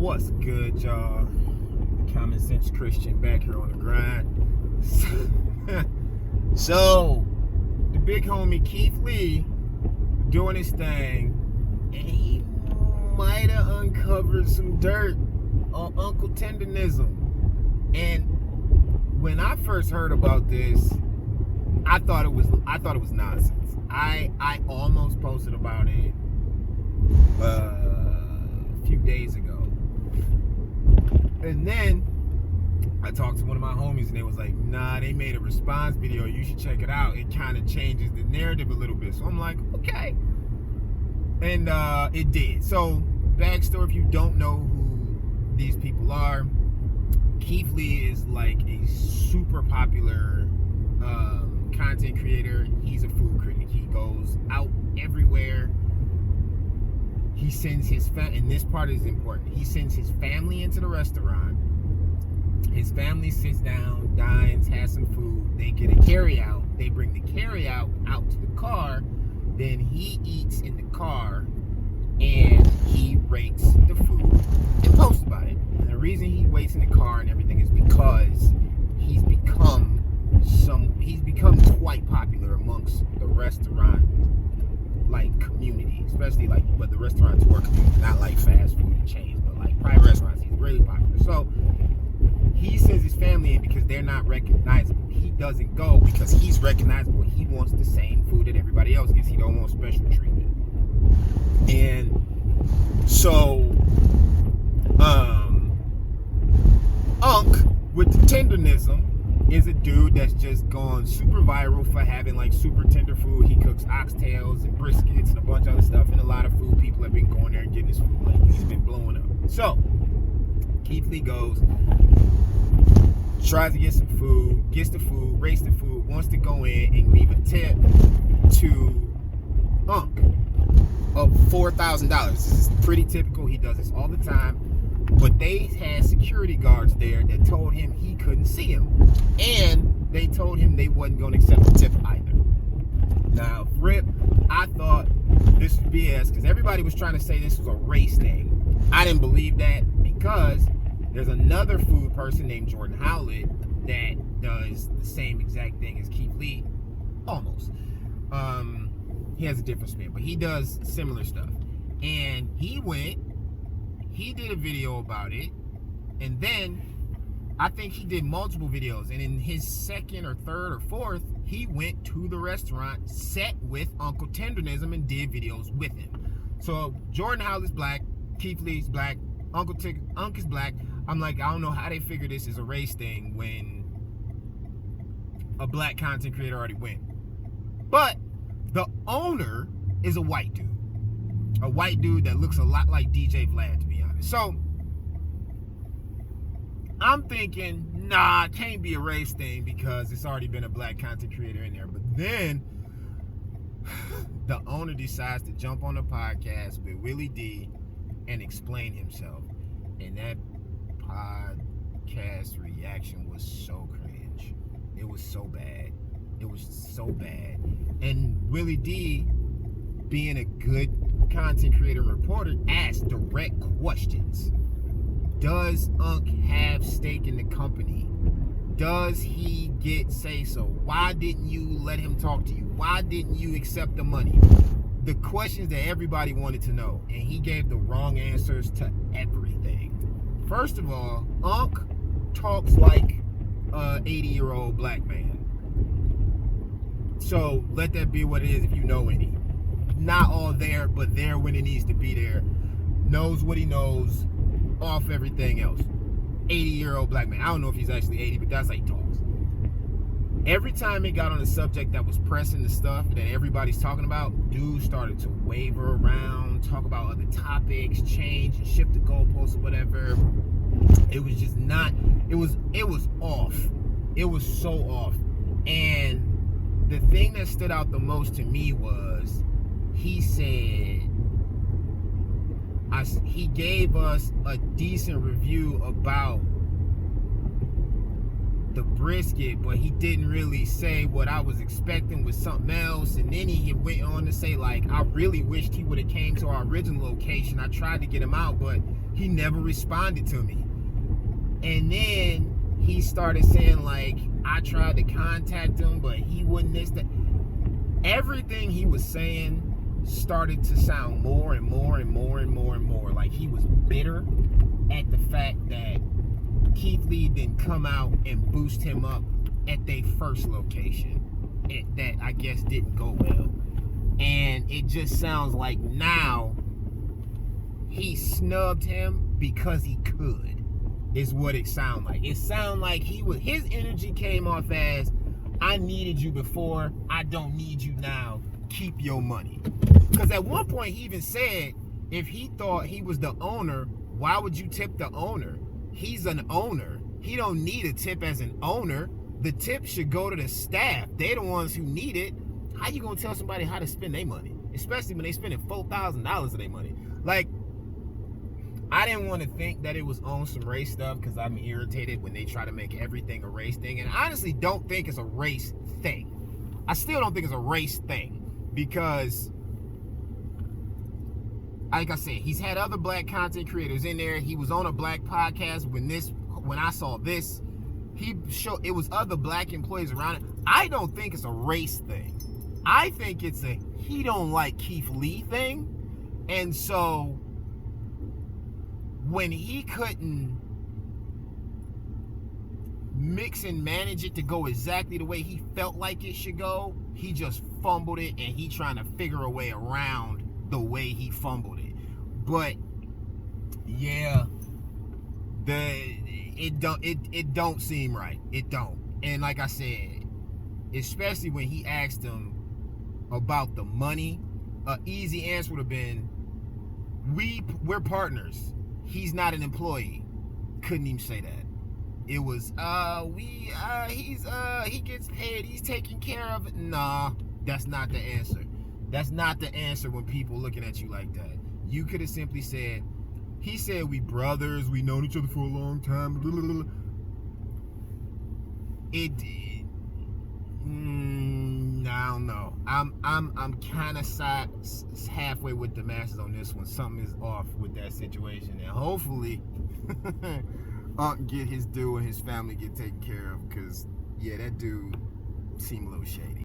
What's good, y'all? Common Sense Christian back here on the grind. So, the big homie Keith Lee doing his thing, and he might have uncovered some dirt on Uncle Tendernism. And when I first heard about this, I thought it was nonsense. I almost posted about it a few days ago. And then I talked to one of my homies and they was like, nah, they made a response video. You should check it out. It kind of changes the narrative a little bit. So I'm like, okay. And it did. So, backstory, if you don't know who these people are, Keith Lee is like a super popular content creator. He's a food critic. He goes out everywhere. He sends his and this part is important. He sends his family into the restaurant. His family sits down, dines, has some food. They get a carry-out. They bring the carry-out out to the car. Then he eats in the car, and he rates the food and posts about it. And the reason he waits in the car and everything is because he's become quite popular amongst the restaurant community, especially but the restaurants work community, not like fast food chains, but like private restaurants. He's really popular. So he sends his family in because they're not recognizable. He doesn't go because he's recognizable. He wants the same food that everybody else gets. He don't want special treatment. And so Unc with the Tendernism is a dude that's just gone super viral for having super tender food. He cooks oxtails and briskets and a bunch of other stuff, and a lot of food people have been going there and getting his food lately. He's been blowing up. So Keith Lee goes, tries to get some food, gets the food, rates the food, wants to go in and leave a tip to Unc of $4,000. This is pretty typical. He does this all the time. But they had security guards there that told him he couldn't see him. And they told him they wasn't going to accept the tip either. Now, Rip, I thought this was BS because everybody was trying to say this was a race thing. I didn't believe that because there's another food person named Jordan Howlett that does the same exact thing as Keith Lee. Almost. He has a different spin, but he does similar stuff. And he did a video about it, and then I think he did multiple videos, and in his second or third or fourth, he went to the restaurant, sat with Uncle Tendernism, and did videos with him. So Jordan Howlett's black, Keith Lee's black, Unc is black. I'm like, I don't know how they figure this is a race thing when a black content creator already went. But the owner is a white dude. A white dude that looks a lot like DJ Vlad, to be honest. So I'm thinking, nah, it can't be a race thing because it's already been a black content creator in there. But then the owner decides to jump on a podcast with Willie D and explain himself. And that podcast reaction was so cringe. It was so bad. It was so bad. And Willie D, being a good content creator and reporter, asked direct questions. Does Unc have stake in the company? Does he get say-so? Why didn't you let him talk to you? Why didn't you accept the money? The questions that everybody wanted to know, and he gave the wrong answers to everything. First of all, Unc talks like a 80-year-old black man. So let that be what it is if you know any. Not all there, but there when it needs to be there. Knows what he knows, off everything else. 80-year-old black man. I don't know if he's actually 80, but that's how he talks. Every time it got on a subject that was pressing the stuff that everybody's talking about, dude started to waver around, talk about other topics, change and shift the goalposts or whatever. It was just not, it was off. It was so off. And the thing that stood out the most to me was he said, he gave us a decent review about the brisket, but he didn't really say what I was expecting was something else. And then he went on to say, like, I really wished he would have came to our original location. I tried to get him out, but he never responded to me. And then he started saying, like, I tried to contact him, but he wouldn't this, that. Everything he was saying started to sound more and more and more and more and more like he was bitter at the fact that Keith Lee didn't come out and boost him up at their first location. That I guess didn't go well. And it just sounds like now he snubbed him because he could, is what it sounded like. It sounded like his energy came off as, I needed you before, I don't need you now, keep your money. Because at one point he even said, if he thought he was the owner, why would you tip the owner? He's an owner. He don't need a tip as an owner. The tip should go to the staff. They're the ones who need it. How you gonna tell somebody how to spend their money? Especially when they spending $4,000 of their money. Like, I didn't want to think that it was on some race stuff because I'm irritated when they try to make everything a race thing. And I honestly don't think it's a race thing. I still don't think it's a race thing because, like I said, he's had other black content creators in there. He was on a black podcast when I saw this. It was other black employees around it. I don't think it's a race thing. I think it's a he don't like Keith Lee thing. And so when he couldn't mix and manage it to go exactly the way he felt like it should go, he just fumbled it, and he trying to figure a way around the way he fumbled it. But yeah, it don't seem right. It don't. And like I said, especially when he asked him about the money, an easy answer would have been, we're partners. He's not an employee. Couldn't even say that. It was, he gets paid. He's taking care of it. Nah, that's not the answer. That's not the answer when people looking at you like that. You could have simply said, he said we brothers, we known each other for a long time. I don't know. I'm kind of halfway with the masses on this one. Something is off with that situation, and hopefully Unc get his due and his family get taken care of. Because yeah, that dude seemed a little shady.